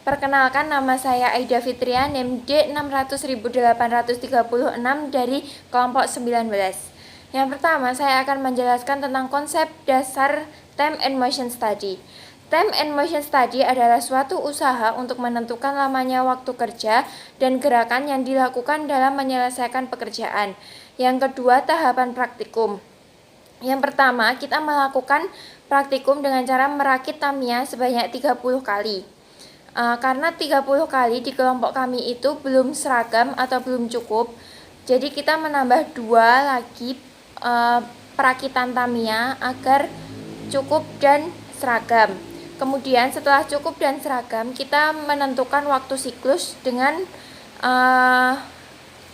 Perkenalkan, nama saya Aida Fitria, NIM D600836 dari kelompok 19. Yang pertama, saya akan menjelaskan tentang konsep dasar Time and Motion Study. Time and Motion Study adalah suatu usaha untuk menentukan lamanya waktu kerja dan gerakan yang dilakukan dalam menyelesaikan pekerjaan. Yang kedua, tahapan praktikum. Yang pertama, kita melakukan praktikum dengan cara merakit Tamiya sebanyak 30 kali. Karena 30 kali di kelompok kami itu belum seragam atau belum cukup, jadi kita menambah 2 lagi perakitan Tamiya agar cukup dan seragam. Kemudian setelah cukup dan seragam, kita menentukan waktu siklus dengan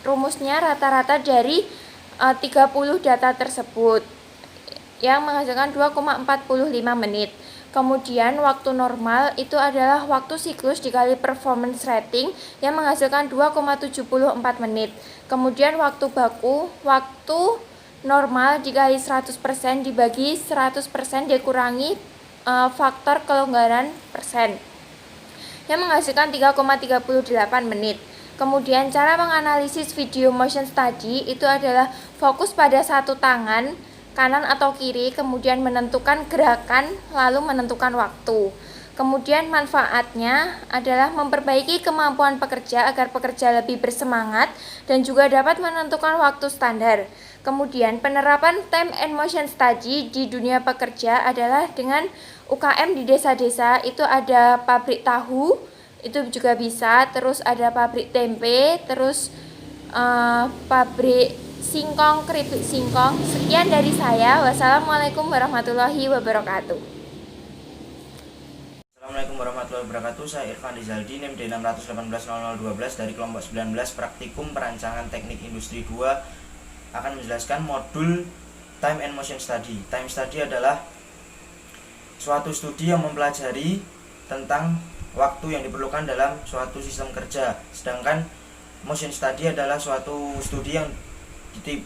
rumusnya rata-rata dari 30 data tersebut yang menghasilkan 2,45 menit. Kemudian waktu normal itu adalah waktu siklus dikali performance rating yang menghasilkan 2,74 menit. Kemudian waktu baku, waktu normal dikali 100% dibagi 100% dikurangi faktor kelonggaran persen yang menghasilkan 3,38 menit. Kemudian cara menganalisis video motion study itu adalah fokus pada satu tangan kanan atau kiri, kemudian menentukan gerakan, lalu menentukan waktu. Kemudian manfaatnya adalah memperbaiki kemampuan pekerja agar pekerja lebih bersemangat dan juga dapat menentukan waktu standar. Kemudian penerapan time and motion study di dunia pekerja adalah dengan UKM di desa-desa, itu ada pabrik tahu, itu juga bisa, terus ada pabrik tempe, terus pabrik singkong, keripik singkong. Sekian dari saya. Wassalamualaikum warahmatullahi wabarakatuh. Assalamualaikum warahmatullahi wabarakatuh. Saya Irfan Rizaldi, NIM D6180012 dari kelompok 19 Praktikum Perancangan Teknik Industri 2 akan menjelaskan modul Time and Motion Study. Time Study adalah suatu studi yang mempelajari tentang waktu yang diperlukan dalam suatu sistem kerja. Sedangkan Motion Study adalah suatu studi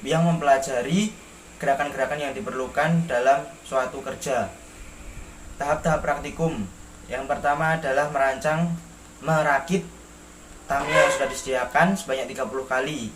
yang mempelajari gerakan-gerakan yang diperlukan dalam suatu kerja. Tahap-tahap praktikum. Yang pertama adalah merakit Tamiya yang sudah disediakan sebanyak 30 kali.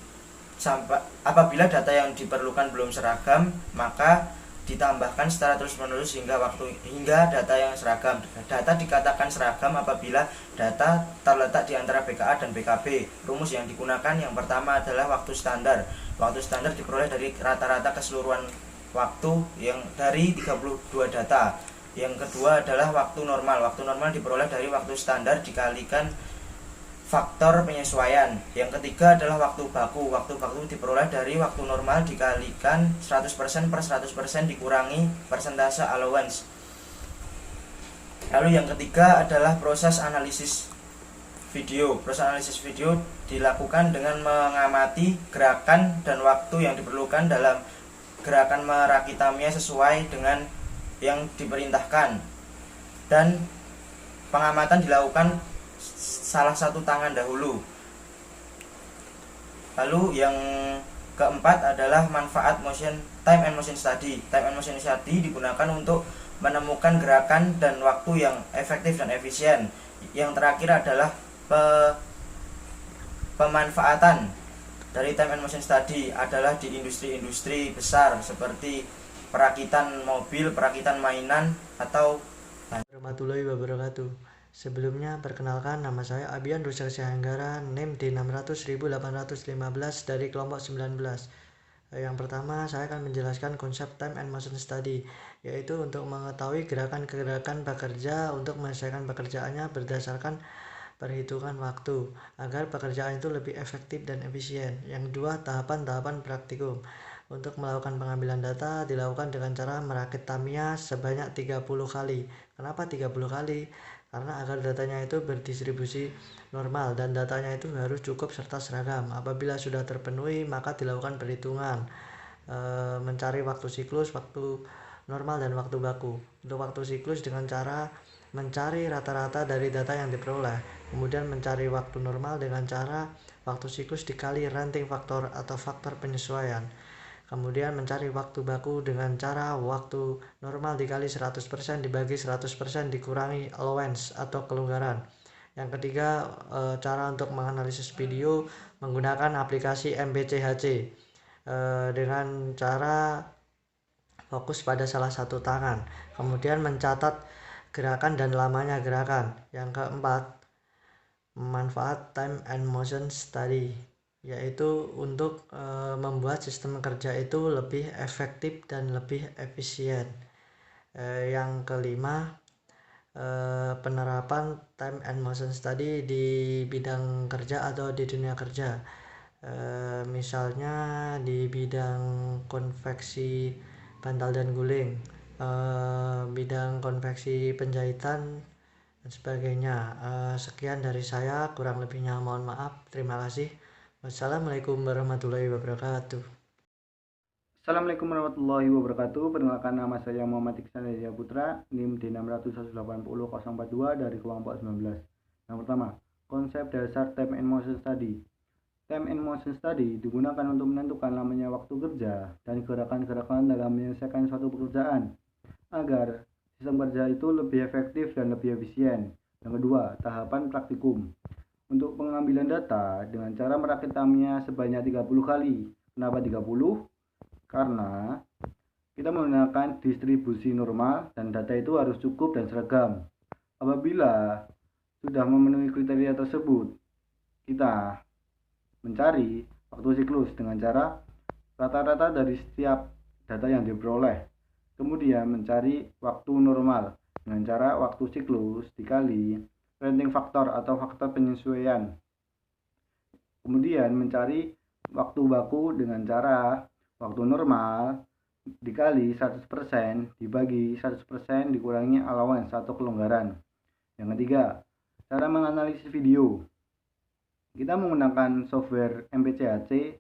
Apabila data yang diperlukan belum seragam, maka ditambahkan secara terus-menerus hingga data yang seragam. Data dikatakan seragam apabila data terletak di antara BKA dan BKB. Rumus yang digunakan yang pertama adalah waktu standar. Waktu standar diperoleh dari rata-rata keseluruhan waktu yang dari 32 data. Yang kedua adalah waktu normal. Waktu normal diperoleh dari waktu standar dikalikan faktor penyesuaian. Yang ketiga adalah waktu baku. Waktu baku diperoleh dari waktu normal dikalikan 100% per 100% dikurangi persentase allowance. Lalu yang ketiga adalah proses analisis video. Proses analisis video dilakukan dengan mengamati gerakan dan waktu yang diperlukan dalam gerakan merakit Tamiya sesuai dengan yang diperintahkan. Dan pengamatan dilakukan salah satu tangan dahulu. Lalu yang keempat adalah manfaat time and motion study. Time and motion study digunakan untuk menemukan gerakan dan waktu yang efektif dan efisien. Yang terakhir adalah pemanfaatan dari time and motion study adalah di industri-industri besar seperti perakitan mobil, perakitan mainan, atau warahmatullahi wabarakatuh. Sebelumnya, perkenalkan, nama saya Abian Rusel Sihanggara, NIM D6001815 dari kelompok 19. Yang pertama, saya akan menjelaskan konsep time and motion study, yaitu untuk mengetahui gerakan-gerakan pekerja untuk menyelesaikan pekerjaannya berdasarkan perhitungan waktu, agar pekerjaan itu lebih efektif dan efisien. Yang kedua, tahapan-tahapan praktikum. Untuk melakukan pengambilan data dilakukan dengan cara merakit Tamiya sebanyak 30 kali. Kenapa 30 kali? Karena agar datanya itu berdistribusi normal dan datanya itu harus cukup serta seragam. Apabila sudah terpenuhi, maka dilakukan perhitungan mencari waktu siklus, waktu normal, dan waktu baku. Untuk waktu siklus dengan cara mencari rata-rata dari data yang diperoleh, kemudian mencari waktu normal dengan cara waktu siklus dikali ranting faktor atau faktor penyesuaian. Kemudian mencari waktu baku dengan cara waktu normal dikali 100% dibagi 100% dikurangi allowance atau kelonggaran. Yang ketiga, cara untuk menganalisis video menggunakan aplikasi MPCHC dengan cara fokus pada salah satu tangan, kemudian mencatat gerakan dan lamanya gerakan. Yang keempat, manfaat time and motion study, yaitu untuk membuat sistem kerja itu lebih efektif dan lebih efisien. Yang kelima, penerapan time and motion study di bidang kerja atau di dunia kerja. Misalnya di bidang konveksi bantal dan guling, bidang konveksi penjahitan dan sebagainya. Sekian dari saya, kurang lebihnya mohon maaf. Terima kasih. Wassalamualaikum warahmatullahi wabarakatuh. Assalamualaikum warahmatullahi wabarakatuh. Perkenalkan, nama saya Muhammad Iksan Yahya Putra, NIM D600180042 dari kelompok 19. Yang pertama, konsep dasar time and motion study. Time and motion study digunakan untuk menentukan lamanya waktu kerja dan gerakan-gerakan dalam menyelesaikan suatu pekerjaan agar sistem kerja itu lebih efektif dan lebih efisien. Yang kedua, tahapan praktikum. Untuk pengambilan data dengan cara merakit time-nya sebanyak 30 kali. Kenapa 30? Karena kita menggunakan distribusi normal dan data itu harus cukup dan seragam. Apabila sudah memenuhi kriteria tersebut, kita mencari waktu siklus dengan cara rata-rata dari setiap data yang diperoleh. Kemudian mencari waktu normal dengan cara waktu siklus dikali rating faktor atau faktor penyesuaian. Kemudian mencari waktu baku dengan cara waktu normal dikali 100% dibagi 100% dikurangi allowance atau kelonggaran. Yang ketiga, cara menganalisis video. Kita menggunakan software MPCHC,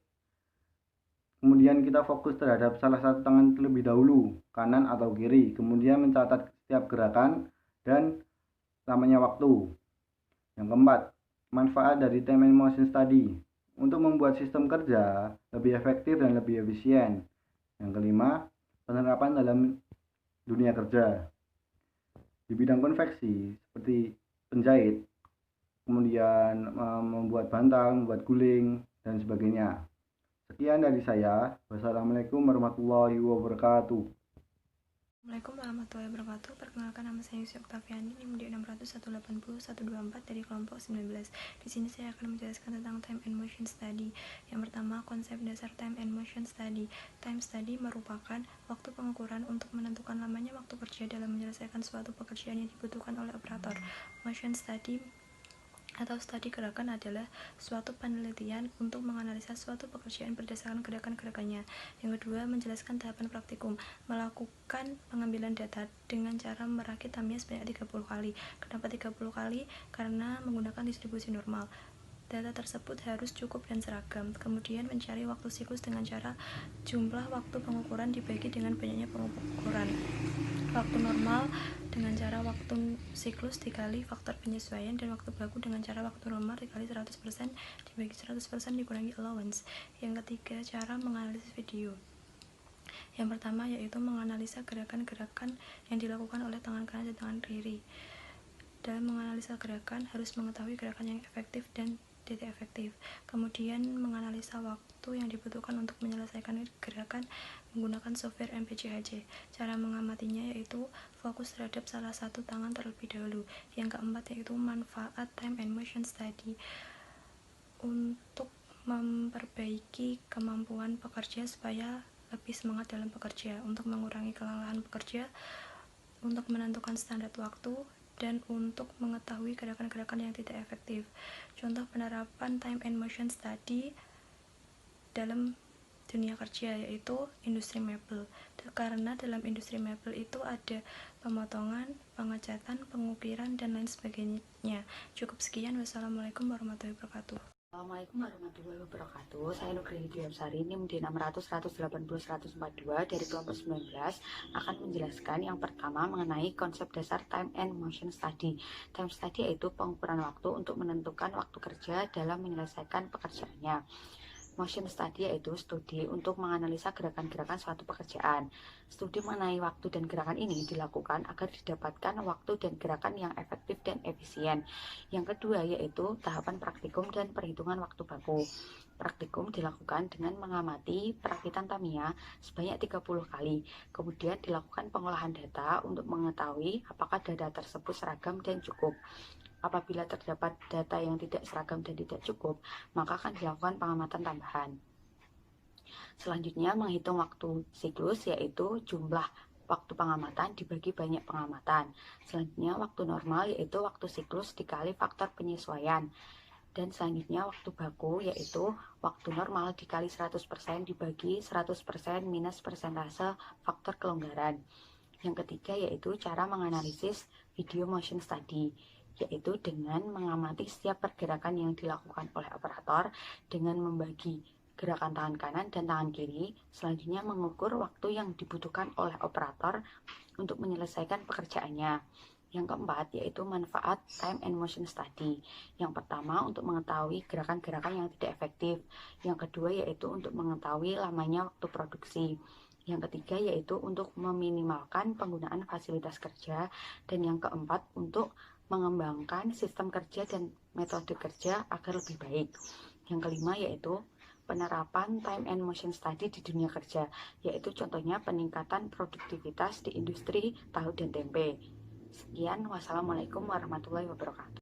kemudian kita fokus terhadap salah satu tangan terlebih dahulu, kanan atau kiri, kemudian mencatat setiap gerakan dan lamanya waktu. Yang keempat, manfaat dari time and motion study untuk membuat sistem kerja lebih efektif dan lebih efisien. Yang kelima, penerapan dalam dunia kerja. Di bidang konveksi seperti penjahit, kemudian membuat bantal, membuat guling, dan sebagainya. Sekian dari saya. Wassalamualaikum warahmatullahi wabarakatuh. Assalamualaikum warahmatullahi wabarakatuh. Perkenalkan, nama saya Yusuf Oktaviani, NIM D600180124 dari kelompok 19. Di sini saya akan menjelaskan tentang time and motion study. Yang pertama, konsep dasar time and motion study. Time study merupakan waktu pengukuran untuk menentukan lamanya waktu kerja dalam menyelesaikan suatu pekerjaan yang dibutuhkan oleh operator. Motion study atau studi gerakan adalah suatu penelitian untuk menganalisa suatu pekerjaan berdasarkan gerakan-gerakannya. Yang kedua, menjelaskan tahapan praktikum, melakukan pengambilan data dengan cara merakit time-nya sebanyak 30 kali. Kenapa 30 kali? Karena menggunakan distribusi normal. Data tersebut harus cukup dan seragam. Kemudian mencari waktu siklus dengan cara jumlah waktu pengukuran dibagi dengan banyaknya pengukuran. Waktu normal dengan cara waktu siklus dikali faktor penyesuaian, dan waktu baku dengan cara waktu normal dikali 100% dibagi 100% dikurangi allowance. Yang ketiga, cara menganalisis video. Yang pertama yaitu menganalisa gerakan-gerakan yang dilakukan oleh tangan kanan dan tangan kiri. Dalam menganalisa gerakan harus mengetahui gerakan yang efektif dan tidak efektif. Kemudian menganalisa waktu yang dibutuhkan untuk menyelesaikan gerakan menggunakan software MPCHC. Cara mengamatinya yaitu fokus terhadap salah satu tangan terlebih dahulu. Yang keempat yaitu manfaat time and motion study untuk memperbaiki kemampuan pekerja supaya lebih semangat dalam bekerja, untuk mengurangi kelelahan pekerja, untuk menentukan standar waktu, dan untuk mengetahui gerakan-gerakan yang tidak efektif. Contoh penerapan time and motion study dalam dunia kerja yaitu industri mebel. Karena dalam industri mebel itu ada pemotongan, pengecatan, pengukiran, dan lain sebagainya. Cukup sekian. Wassalamualaikum warahmatullahi wabarakatuh. Assalamualaikum warahmatullahi wabarakatuh. Saya Nugraini Duyamsari, NIM D600180142 dari kelompok 19 akan menjelaskan yang pertama mengenai konsep dasar time and motion study. Time study yaitu pengukuran waktu untuk menentukan waktu kerja dalam menyelesaikan pekerjaannya. motion study yaitu studi untuk menganalisa gerakan-gerakan suatu pekerjaan. Studi mengenai waktu dan gerakan ini dilakukan agar didapatkan waktu dan gerakan yang efektif dan efisien. Yang kedua yaitu tahapan praktikum dan perhitungan waktu baku. Praktikum dilakukan dengan mengamati perakitan Tamiya sebanyak 30 kali. Kemudian dilakukan pengolahan data untuk mengetahui apakah data tersebut seragam dan cukup. Apabila terdapat data yang tidak seragam dan tidak cukup, maka akan dilakukan pengamatan tambahan. Selanjutnya menghitung waktu siklus yaitu jumlah waktu pengamatan dibagi banyak pengamatan. Selanjutnya waktu normal yaitu waktu siklus dikali faktor penyesuaian. Dan selanjutnya waktu baku yaitu waktu normal dikali 100% dibagi 100% minus persentase faktor kelonggaran. Yang ketiga yaitu cara menganalisis video motion study, yaitu dengan mengamati setiap pergerakan yang dilakukan oleh operator dengan membagi gerakan tangan kanan dan tangan kiri. Selanjutnya mengukur waktu yang dibutuhkan oleh operator untuk menyelesaikan pekerjaannya. Yang keempat yaitu manfaat time and motion study. Yang pertama untuk mengetahui gerakan-gerakan yang tidak efektif. Yang kedua yaitu untuk mengetahui lamanya waktu produksi. Yang ketiga yaitu untuk meminimalkan penggunaan fasilitas kerja. Dan yang keempat untuk mengembangkan sistem kerja dan metode kerja agar lebih baik. Yang kelima yaitu penerapan time and motion study di dunia kerja, yaitu contohnya peningkatan produktivitas di industri tahu dan tempe. Sekian, wassalamualaikum warahmatullahi wabarakatuh.